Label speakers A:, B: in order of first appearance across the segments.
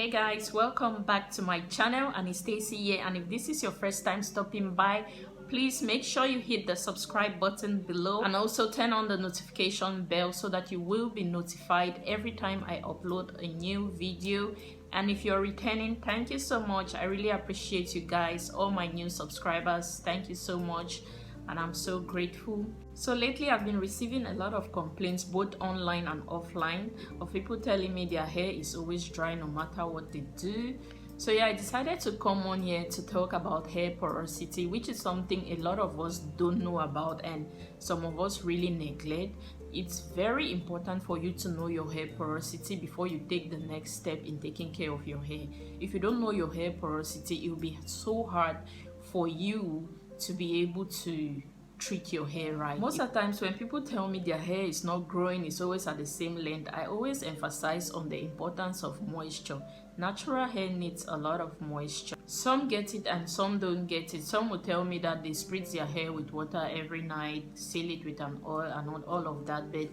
A: Hey guys, welcome back to my channel, and it's Stacy here. And if this is your first time stopping by, please make sure you hit the subscribe button below and also turn on the notification bell so that you will be notified every time I upload a new video. And if you're returning, thank you so much. I really appreciate you guys, all my new subscribers. Thank you so much, and I'm so grateful. So lately I've been receiving a lot of complaints, both online and offline, of people telling me their hair is always dry no matter what they do. So yeah, I decided to come on here to talk about hair porosity, which is something a lot of us don't know about and some of us really neglect. It's very important for you to know your hair porosity before you take the next step in taking care of your hair. If you don't know your hair porosity, it will be so hard for you to be able to treat your hair right. Most of the times when people tell me their hair is not growing, it's always at the same length, I always emphasize on the importance of moisture. Natural hair needs a lot of moisture. Some get it and some don't get it. Some will tell me that they spritz their hair with water every night, seal it with an oil and all of that, but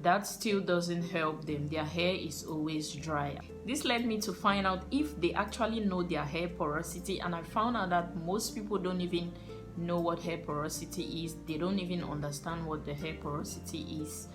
A: that still doesn't help them. Their hair is always dry. This led me to find out if they actually know their hair porosity, and I found out that most people don't even know what hair porosity is. They don't even understand what the hair porosity is.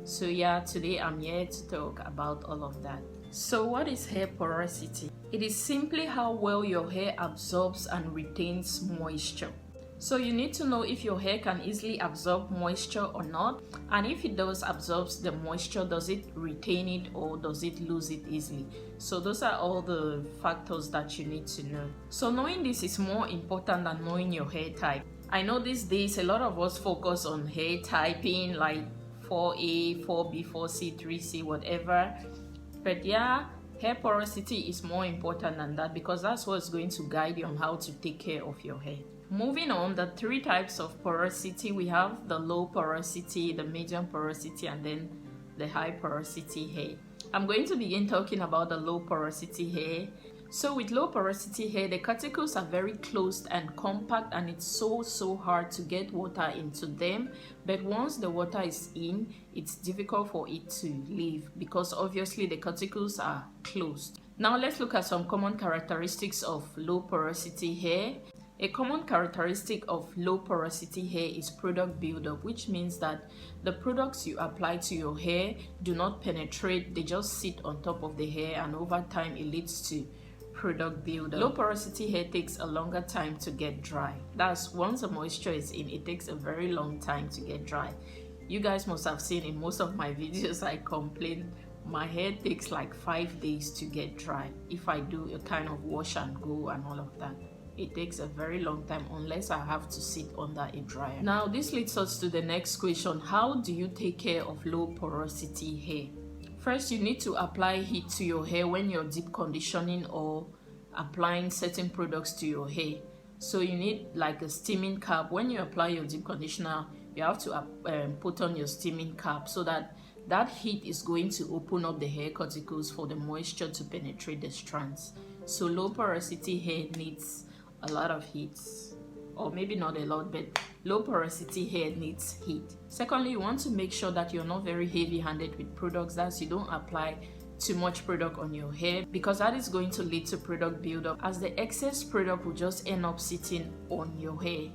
A: So yeah, today I'm here to talk about all of that. So what is hair porosity? It is simply how well your hair absorbs and retains moisture. So you need to know if your hair can easily absorb moisture or not, and if it does absorb the moisture, does it retain it or does it lose it easily? So those are all the factors that you need to know. So knowing this is more important than knowing your hair type. I know these days a lot of us focus on hair typing like 4A, 4B, 4C, 3C, whatever, but yeah, hair porosity is more important than that because that's what's going to guide you on how to take care of your hair. Moving on, the three types of porosity. We have the low porosity, the medium porosity, and then the high porosity hair. I'm going to begin talking about the low porosity hair. So with low porosity hair, the cuticles are very closed and compact, and it's so hard to get water into them. But once the water is in, it's difficult for it to leave because obviously the cuticles are closed. Now let's look at some common characteristics of low porosity hair. A common characteristic of low porosity hair is product buildup, which means that the products you apply to your hair do not penetrate, they just sit on top of the hair, and over time it leads to product buildup. Low porosity hair takes a longer time to get dry. That's once the moisture is in, it takes a very long time to get dry. You guys must have seen in most of my videos I complain my hair takes like 5 days to get dry if I do a kind of wash and go and all of that. It takes a very long time unless I have to sit under a dryer. Now this leads us to the next question. How do you take care of low porosity hair? First, you need to apply heat to your hair when you're deep conditioning or applying certain products to your hair. So you need like a steaming cap. When you apply your deep conditioner, you have to put on your steaming cap so that heat is going to open up the hair cuticles for the moisture to penetrate the strands. So low porosity hair needs a lot of heat, or maybe not a lot, but low porosity hair needs heat. Secondly, you want to make sure that you're not very heavy-handed with products. That you don't apply too much product on your hair because that is going to lead to product buildup, as the excess product will just end up sitting on your hair.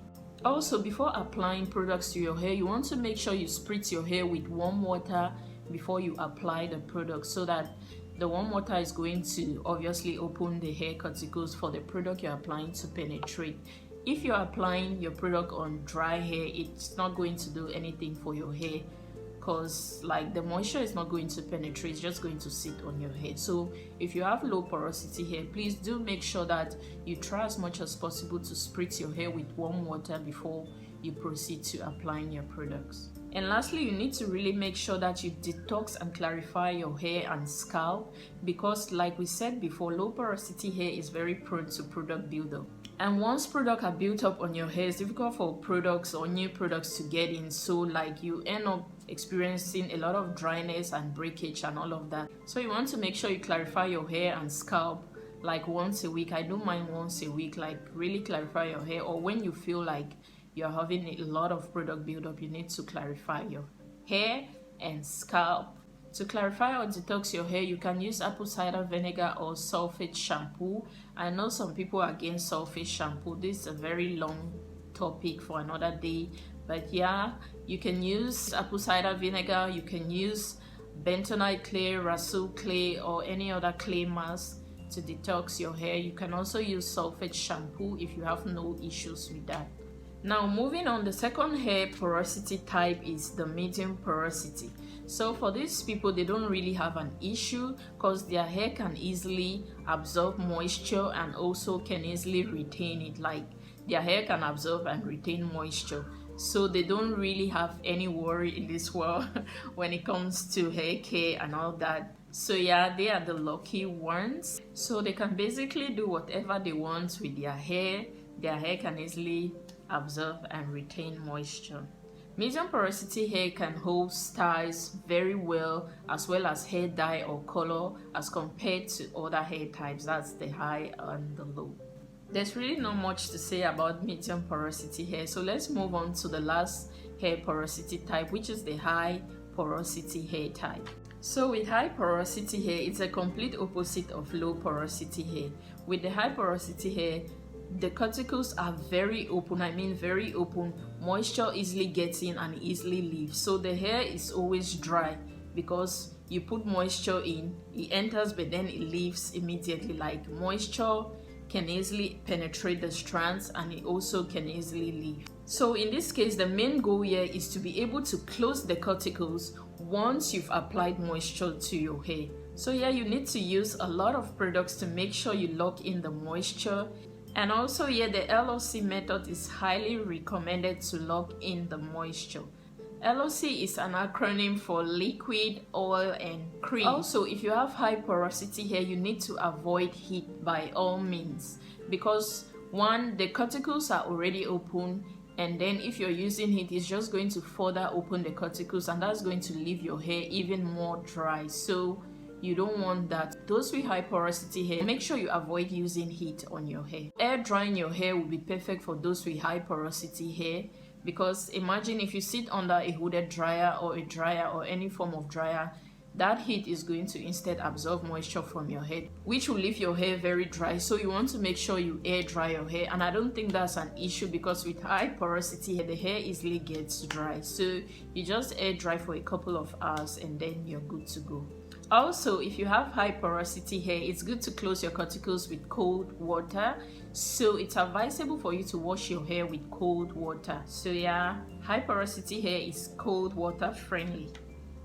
A: Also, before applying products to your hair, you want to make sure you spritz your hair with warm water before you apply the product, so that the warm water is going to obviously open the hair cuticles for the product you're applying to penetrate. If you're applying your product on dry hair, it's not going to do anything for your hair because like the moisture is not going to penetrate, it's just going to sit on your hair. So if you have low porosity hair, please do make sure that you try as much as possible to spritz your hair with warm water before you proceed to applying your products. And lastly, you need to really make sure that you detox and clarify your hair and scalp, because like we said before, low porosity hair is very prone to product buildup. And once products are built up on your hair, it's difficult for products or new products to get in. So like you end up experiencing a lot of dryness and breakage and all of that. So you want to make sure you clarify your hair and scalp like once a week. I don't mind once a week, like really clarify your hair. Or when you feel like you're having a lot of product buildup, you need to clarify your hair and scalp To clarify or detox your hair, you can use apple cider vinegar or sulfate shampoo. I know some people are against sulfate shampoo. This is a very long topic for another day, but yeah, you can use apple cider vinegar, you can use bentonite clay, rasul clay, or any other clay mask to detox your hair. You can also use sulfate shampoo if you have no issues with that. Now moving on, the second hair porosity type is the medium porosity. So for these people, they don't really have an issue because their hair can easily absorb moisture and also can easily retain it. Like their hair can absorb and retain moisture, so they don't really have any worry in this world when it comes to hair care and all that. So yeah, they are the lucky ones. So they can basically do whatever they want with their hair. Their hair can easily absorb and retain moisture. Medium porosity hair can hold styles very well as hair dye or color as compared to other hair types. That's the high and the low. There's really not much to say about medium porosity hair, so let's move on to the last hair porosity type, which is the high porosity hair type. So with high porosity hair, it's a complete opposite of low porosity hair. With the high porosity hair, the cuticles are very open. I mean very open. Moisture easily gets in and easily leaves, so the hair is always dry because you put moisture in, it enters but then it leaves immediately. Like moisture can easily penetrate the strands and it also can easily leave. So in this case, the main goal here is to be able to close the cuticles once you've applied moisture to your hair. So yeah, you need to use a lot of products to make sure you lock in the moisture. And also yeah, the LOC method is highly recommended to lock in the moisture. LOC is an acronym for liquid, oil, and cream. Also, if you have high porosity hair, you need to avoid heat by all means, because one, the cuticles are already open, and then if you're using heat, it's just going to further open the cuticles, and that's going to leave your hair even more dry. So you don't want that. Those with high porosity hair, make sure you avoid using heat on your hair. Air drying your hair will be perfect for those with high porosity hair, because imagine if you sit under a hooded dryer or any form of dryer, that heat is going to instead absorb moisture from your head, which will leave your hair very dry. So you want to make sure you air dry your hair, and I don't think that's an issue because with high porosity hair, the hair easily gets dry. So you just air dry for a couple of hours and then you're good to go. Also, if you have high porosity hair, it's good to close your cuticles with cold water. So it's advisable for you to wash your hair with cold water. So yeah, high porosity hair is cold water friendly.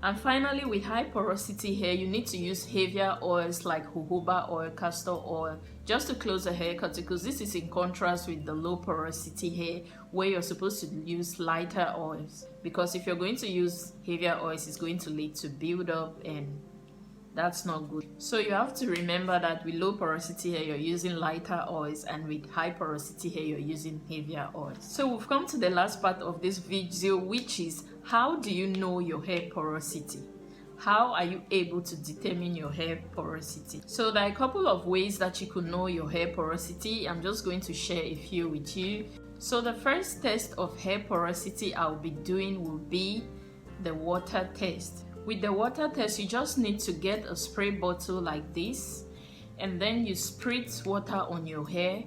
A: And finally, with high porosity hair, you need to use heavier oils like jojoba oil, castor oil, just to close the hair cuticles. This is in contrast with the low porosity hair, where you're supposed to use lighter oils, because if you're going to use heavier oils, it's going to lead to build-up, and that's not good. So you have to remember that with low porosity hair, you're using lighter oils, and with high porosity hair, you're using heavier oils. So we've come to the last part of this video, which is how do you know your hair porosity? How are you able to determine your hair porosity? So there are a couple of ways that you could know your hair porosity. I'm just going to share a few with you. So the first test of hair porosity I'll be doing will be the water test. With the water test, you just need to get a spray bottle like this, and then you spritz water on your hair.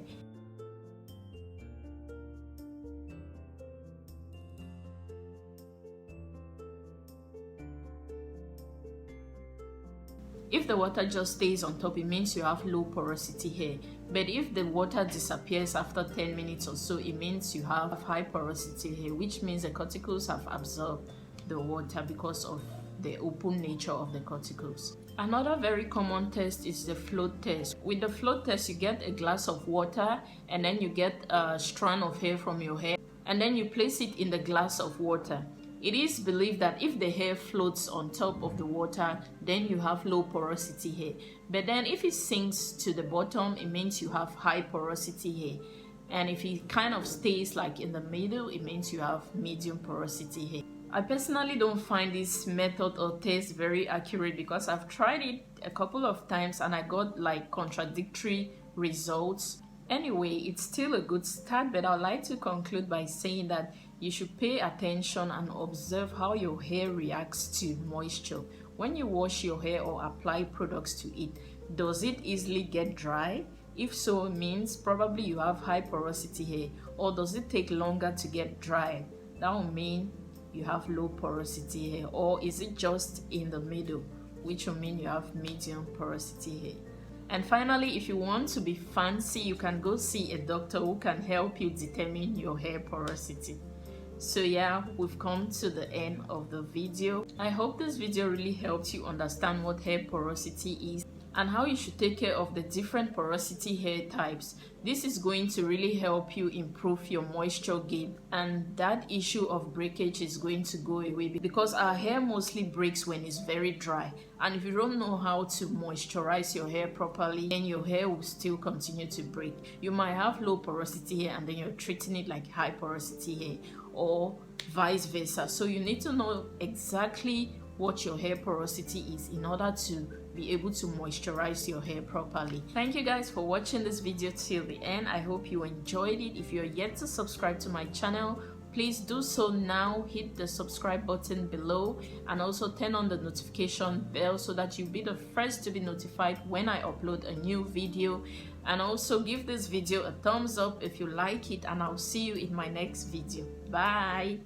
A: If the water just stays on top, it means you have low porosity hair. But if the water disappears after 10 minutes or so, it means you have high porosity hair, which means the cuticles have absorbed the water because of the open nature of the cuticles. Another very common test is the float test. With the float test, you get a glass of water, and then you get a strand of hair from your hair, and then you place it in the glass of water. It is believed that if the hair floats on top of the water, then you have low porosity hair. But then if it sinks to the bottom, it means you have high porosity hair. And if it kind of stays like in the middle, it means you have medium porosity hair. I personally don't find this method or test very accurate because I've tried it a couple of times and I got like contradictory results. Anyway, it's still a good start, but I'd like to conclude by saying that you should pay attention and observe how your hair reacts to moisture. When you wash your hair or apply products to it, does it easily get dry? If so, it means probably you have high porosity hair. Or does it take longer to get dry? That will mean you have low porosity hair. Or is it just in the middle, which will mean you have medium porosity hair? And finally, if you want to be fancy, you can go see a doctor who can help you determine your hair porosity. So yeah, we've come to the end of the video. I hope this video really helped you understand what hair porosity is and how you should take care of the different porosity hair types. This is going to really help you improve your moisture gain, and that issue of breakage is going to go away because our hair mostly breaks when it's very dry. And if you don't know how to moisturize your hair properly, then your hair will still continue to break. You might have low porosity hair and then you're treating it like high porosity hair, or vice versa. So you need to know exactly what your hair porosity is in order to be able to moisturize your hair properly. Thank you guys for watching this video till the end. I hope you enjoyed it. If you're yet to subscribe to my channel, please do so now. Hit the subscribe button below and also turn on the notification bell so that you'll be the first to be notified when I upload a new video. And also give this video a thumbs up if you like it, and I'll see you in my next video. Bye.